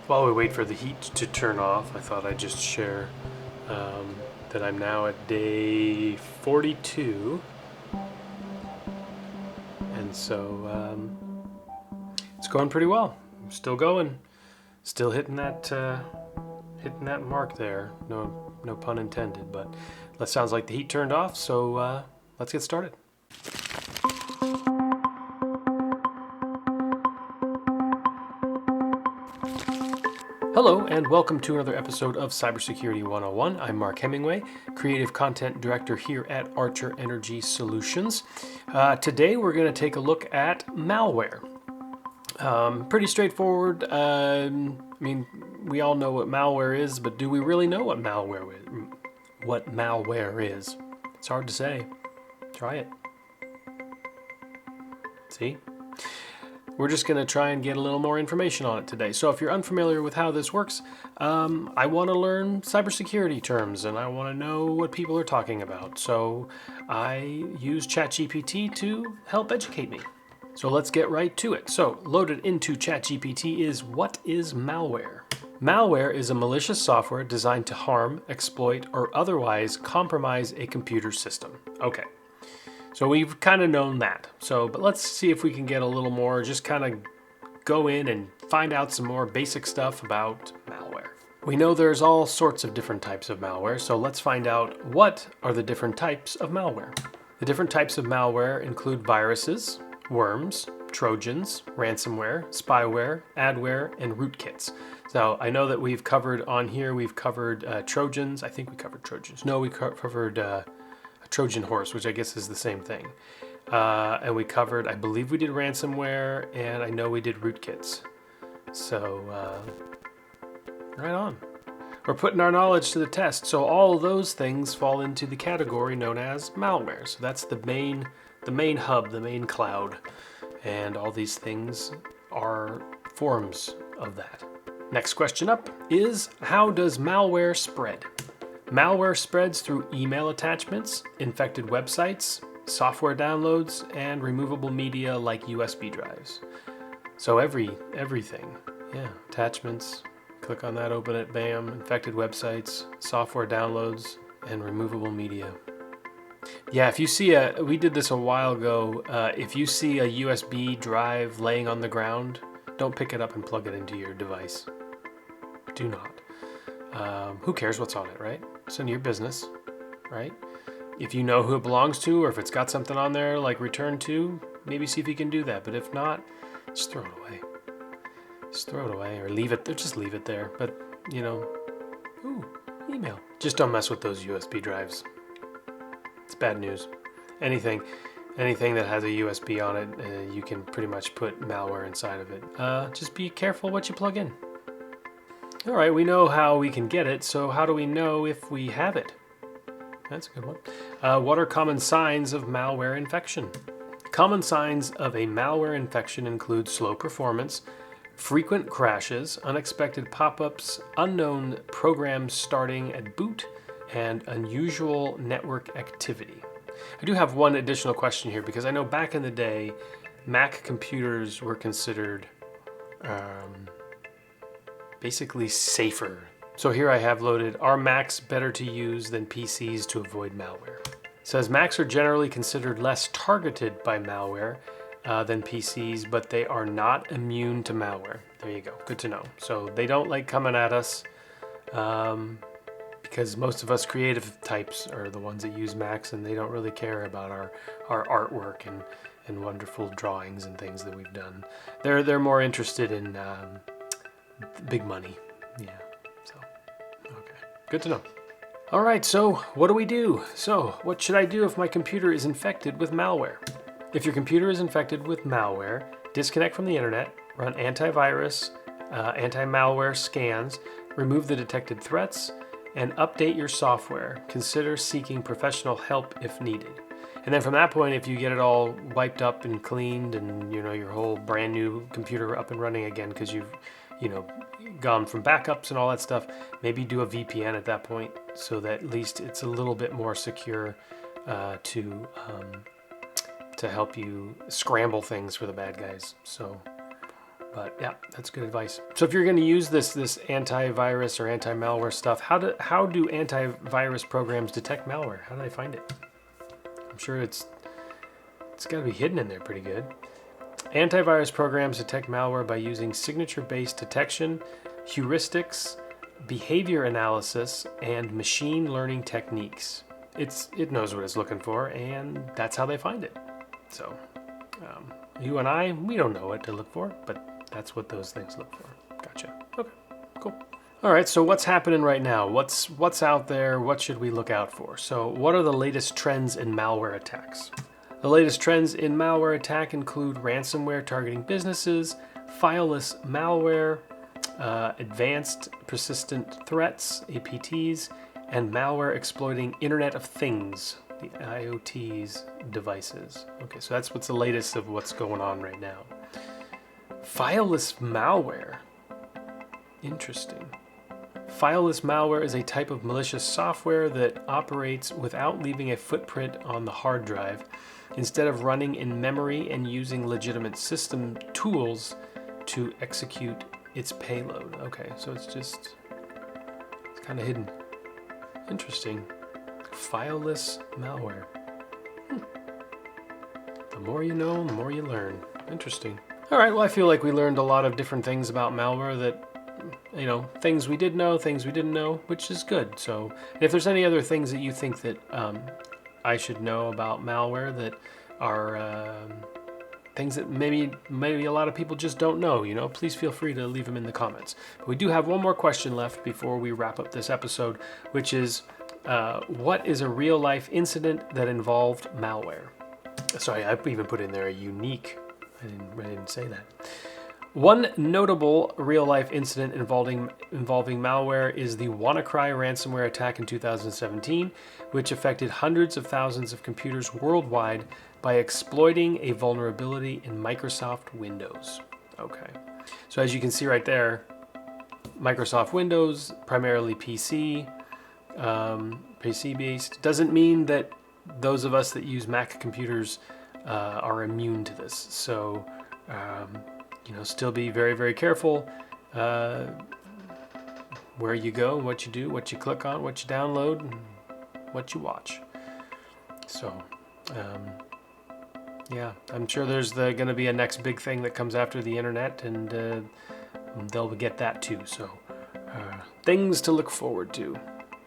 While we wait for the heat to turn off, I thought I'd just share that I'm now at day 42, and so it's going pretty well. I'm still going, still hitting that mark there. No pun intended, but that sounds like the heat turned off. So let's get started. Hello, and welcome to another episode of Cybersecurity 101. I'm Mark Hemingway, Creative Content Director here at Archer Energy Solutions. Today we're going to take a look at malware. Pretty straightforward. We all know what malware is, but do we really know what malware is? It's hard to say. Try it. See? We're just going to try and get a little more information on it today. So if you're unfamiliar with how this works, I want to learn cybersecurity terms and I want to know what people are talking about. So I use ChatGPT to help educate me. So let's get right to it. So loaded into ChatGPT is, what is malware? Malware is a malicious software designed to harm, exploit, or otherwise compromise a computer system. Okay. So we've kind of known that. But let's see if we can get a little more, just kind of go in and find out some more basic stuff about malware. We know there's all sorts of different types of malware, so let's find out what are the different types of malware. The different types of malware include viruses, worms, trojans, ransomware, spyware, adware, and rootkits. So I know that we've covered on here, Trojans. I think we covered Trojans. No, we covered Trojan horse, which I guess is the same thing. And we covered, I believe we did ransomware, and I know we did rootkits. So, right on. We're putting our knowledge to the test. So all of those things fall into the category known as malware. So that's the main hub, the main cloud. And all these things are forms of that. Next question up is, how does malware spread? Malware spreads through email attachments, infected websites, software downloads, and removable media like USB drives. So everything. Yeah, attachments, click on that, open it, bam, infected websites, software downloads, and removable media. Yeah, if you see we did this a while ago, if you see a USB drive laying on the ground, don't pick it up and plug it into your device. Do not. Who cares what's on it, right? It's none of your business, right? If you know who it belongs to, or if it's got something on there like return to, maybe see if you can do that. But if not, just throw it away. Just throw it away, or leave it there. Just leave it there. But, email. Just don't mess with those USB drives. It's bad news. Anything that has a USB on it, you can pretty much put malware inside of it. Just be careful what you plug in. All right, we know how we can get it, so how do we know if we have it? That's a good one. What are common signs of malware infection? Common signs of a malware infection include slow performance, frequent crashes, unexpected pop-ups, unknown programs starting at boot, and unusual network activity. I do have one additional question here, because I know back in the day, Mac computers were considered basically safer. So here I have loaded, are Macs better to use than PCs to avoid malware? It says Macs are generally considered less targeted by malware than PCs, but they are not immune to malware. There you go, good to know. So they don't like coming at us because most of us creative types are the ones that use Macs, and they don't really care about our artwork and wonderful drawings and things that we've done. They're more interested in big money. Yeah, so, okay. Good to know. All right, so what do we do? So what should I do if my computer is infected with malware? If your computer is infected with malware, disconnect from the internet, run antivirus, anti-malware scans, remove the detected threats, and update your software. Consider seeking professional help if needed. And then from that point, if you get it all wiped up and cleaned and your whole brand new computer up and running again because you've gone from backups and all that stuff, maybe do a VPN at that point so that at least it's a little bit more secure to help you scramble things for the bad guys. So But yeah, that's good advice. So if you're going to use this antivirus or anti-malware stuff, how do antivirus programs detect malware? How do they find it? I'm sure it's got to be hidden in there pretty good. Antivirus programs detect malware by using signature-based detection, heuristics, behavior analysis, and machine learning techniques. It knows what it's looking for, and that's how they find it. So you and I, we don't know what to look for, but that's what those things look for. Gotcha. Okay, cool. All right, so what's happening right now? What's out there? What should we look out for? So what are the latest trends in malware attacks? The latest trends in malware attack include ransomware targeting businesses, fileless malware, advanced persistent threats, APTs, and malware exploiting Internet of Things, the IoT's devices. Okay, so that's what's the latest of what's going on right now. Fileless malware. Interesting. Fileless malware is a type of malicious software that operates without leaving a footprint on the hard drive, instead of running in memory and using legitimate system tools to execute its payload. Okay, so it's kind of hidden. Interesting. Fileless malware. The more you know, the more you learn. Interesting. All right, well, I feel like we learned a lot of different things about malware that, things we did know, things we didn't know, which is good. So if there's any other things that you think that I should know about malware that are things that maybe a lot of people just don't know, please feel free to leave them in the comments. But we do have one more question left before we wrap up this episode, which is, what is a real-life incident that involved malware? Sorry, I even put in there a unique. I didn't say that. One notable real-life incident involving malware is the WannaCry ransomware attack in 2017, which affected hundreds of thousands of computers worldwide by exploiting a vulnerability in Microsoft Windows. Okay, so as you can see right there, Microsoft Windows, primarily PC based, doesn't mean that those of us that use Mac computers are immune to this. So, still be very, very careful where you go, what you do, what you click on, what you download, and what you watch. So, I'm sure there's going to be a next big thing that comes after the internet, and they'll get that too. So, things to look forward to.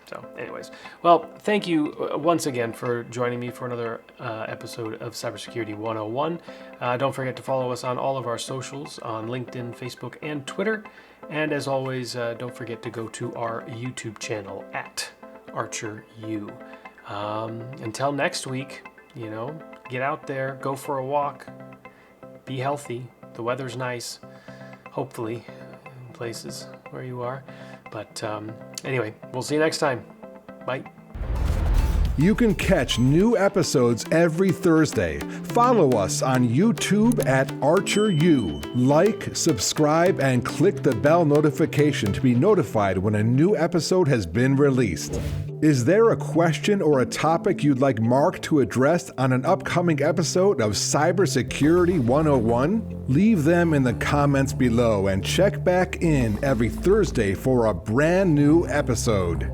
So anyways, well, thank you once again for joining me for another episode of Cybersecurity 101. Don't forget to follow us on all of our socials on LinkedIn, Facebook, and Twitter. And as always, don't forget to go to our YouTube channel at ArcherU. Until next week, get out there, go for a walk, be healthy. The weather's nice, hopefully, in places where you are. But anyway, we'll see you next time. Bye. You can catch new episodes every Thursday. Follow us on YouTube at ArcherU. Like, subscribe, and click the bell notification to be notified when a new episode has been released. Is there a question or a topic you'd like Mark to address on an upcoming episode of Cybersecurity 101? Leave them in the comments below and check back in every Thursday for a brand new episode.